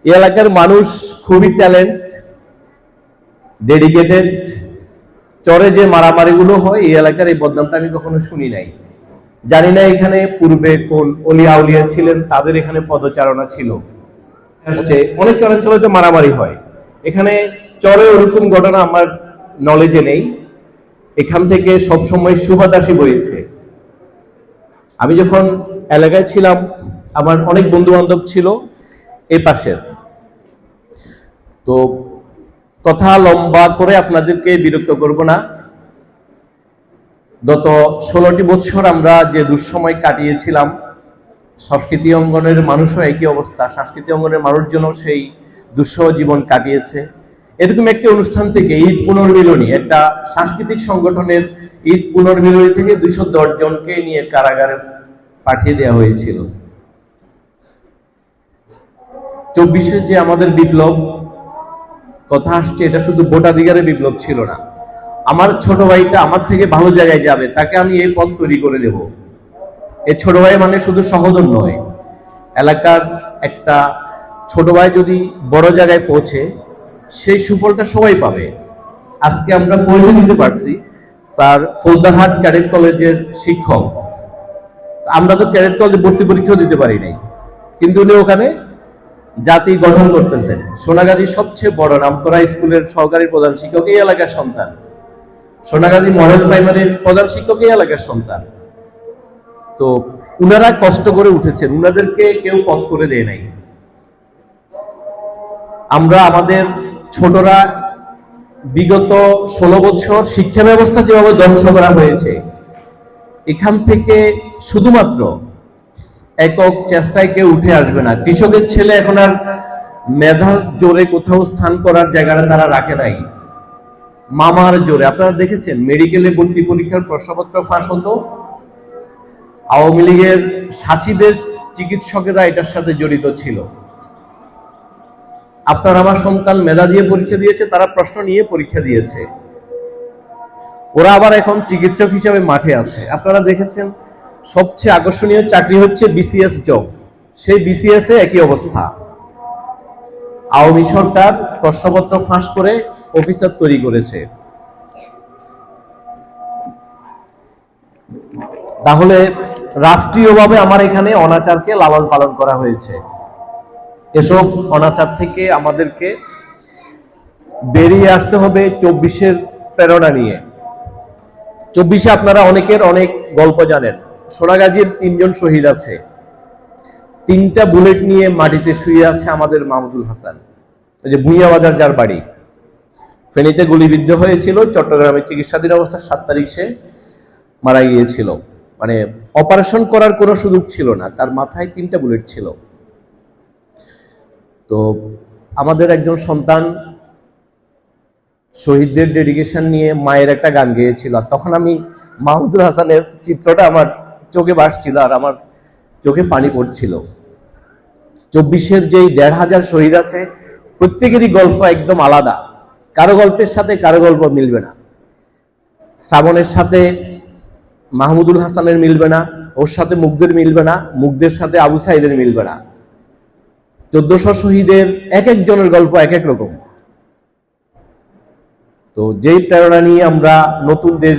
এই এলাকার মানুষ খুবই ট্যালেন্ট, ডেডিকেটেড। চরে যে মারামারিগুলো হয় এই এলাকার এই বদনামটা আমি কখনো শুনি নাই। জানি না এখানে পূর্বে কোন অলিয়া আউলিয়া ছিলেন, তাদের এখানে পদচারণা ছিল। অনেক চরাঞ্চলে তো মারামারি হয়, এখানে চরে ওরকম ঘটনা আমার নলেজে নেই। এখান থেকে সবসময় শুভদাসী বইছে। আমি যখন এলাকায় ছিলাম আমার অনেক বন্ধু বান্ধব ছিল এই পাশের। তো কথা লম্বা করে আপনাদেরকে বিরক্ত করব না। গত 16টি বছর আমরা যে দুঃসময় কাটিয়েছিলাম, সংস্কৃতি অঙ্গনের মানুষও একই অবস্থা, সাংস্কৃতিক অঙ্গনের মানুষজনও সেই দুঃসহ জীবন কাটিয়েছে। এরকম একটি অনুষ্ঠান থেকে ঈদ পুনর্মিলনী, একটা সাংস্কৃতিক সংগঠনের ঈদ পুনর্মিলনী থেকে 210 জনকে নিয়ে কারাগারে পাঠিয়ে দেওয়া হয়েছিল। 24-এ যে আমাদের বিপ্লব কথা আসছে, এটা শুধু ভোটাধিকারের বিপ্লব ছিল না। আমার ছোট ভাইটা আমার থেকে ভালো জায়গায় যাবে, তাকে আমি এই পথ তৈরি করে দেব। এই ছোট ভাই মানে শুধু সহোদর নয়, এলাকার একটা ছোট ভাই যদি বড় জায়গায় পৌঁছে সেই সুফলটা সবাই পাবে। আজকে আমরা পরিচয় দিতে পারছি, স্যার ফৌজদারহাট ক্যাডেট কলেজের শিক্ষক। আমরা তো ক্যাডেট কলেজে ভর্তি পরীক্ষাও দিতে পারি নাই, কিন্তু উনি ওখানে জাতি গঠন করতেছেন। সোনাগাজী সবচেয়ে বড় নামকরা স্কুলের সহকারী প্রধান শিক্ষক এই এলাকার সন্তান, সোনাগাজী মডেল প্রাইমারির প্রধান শিক্ষক এই এলাকার সন্তান। তো উনারা কষ্ট করে উঠেছেন, উনাদেরকে কেউ পথ করে দেয় নাই। আমরা আমাদের ছোটরা বিগত 16 বছর শিক্ষা ব্যবস্থা যেভাবে ধ্বংস করা হয়েছে, এখান থেকে শুধুমাত্র একক চেষ্টায় কেউ উঠে আসবে না। কৃষকের ছেলে এখন আর মেধার জোরে কোথাও স্থান করার জায়গাটা তারা রাখে নাই, মামার জোরে। আপনারা দেখেছেন মেডিকেলে ভর্তি পরীক্ষার প্রশ্নপত্র ফাঁস হতো, আওয়ামী লীগের সাথীদের চিকিৎসকেরা এটার সাথে জড়িত ছিল। আপনার আমার সন্তান মেধা দিয়ে পরীক্ষা দিয়েছে, তারা প্রশ্ন নিয়ে পরীক্ষা দিয়েছে, ওরা আবার এখন চিকিৎসক হিসেবে মাঠে আছে। আপনারা দেখেছেন সবচেয়ে আকর্ষণীয় চাকরি হচ্ছে বিসিএস জব, সেই বিসিএস এ একই অবস্থা। আওয়ামী সরকার প্রশ্নপত্র ফাঁস করে অফিসার তৈরি করেছে। তাহলে রাষ্ট্রীয়ভাবে আমার এখানে অনাচারকে লালন পালন করা হয়েছে। এসব অনাচার থেকে আমাদেরকে বেরিয়ে আসতে হবে 24-এর প্রেরণা নিয়ে। 24-এ আপনারা অনেকের অনেক গল্প জানেন। সোনাগাজীর 3 জন শহীদ আছে, 3টা বুলেট নিয়ে মাটিতে শুয়ে আছে আমাদের মাহমুদুল হাসান, ওই যে ভুইয়া বাজার যার বাড়ি। ফেনীতে গুলিবিদ্ধ হয়েছিল, চট্টগ্রামে চিকিৎসাধীন অবস্থায় 7 তারিখ সে মারা গিয়েছিল। মানে অপারেশন করার কোনো সুযোগ ছিল না, তার মাথায় 3টা বুলেট ছিল। তো আমাদের একজন সন্তান শহীদদের ডেডিকেশন নিয়ে মায়ের একটা গান গেয়েছিল, আর তখন আমি মাহমুদুল হাসানের চিত্রটা আমার চোখে ভাসছিল আর আমার চোখে পানি পড়ছিল। 24-এর যেই 1,500 শহীদ আছে, প্রত্যেকেরই গল্প একদম আলাদা, কারো গল্পের সাথে কারো গল্প মিলবে না। শ্রাবণের সাথে মাহমুদুল হাসানের মিলবে না, ওর সাথে মুগ্ধের মিলবে না, মুগ্ধের সাথে আবু সাইদের মিলবে না। 1400 শহীদের এক একজনের গল্প এক এক রকম। তো যেই প্রেরণা নিয়ে আমরা নতুন দেশ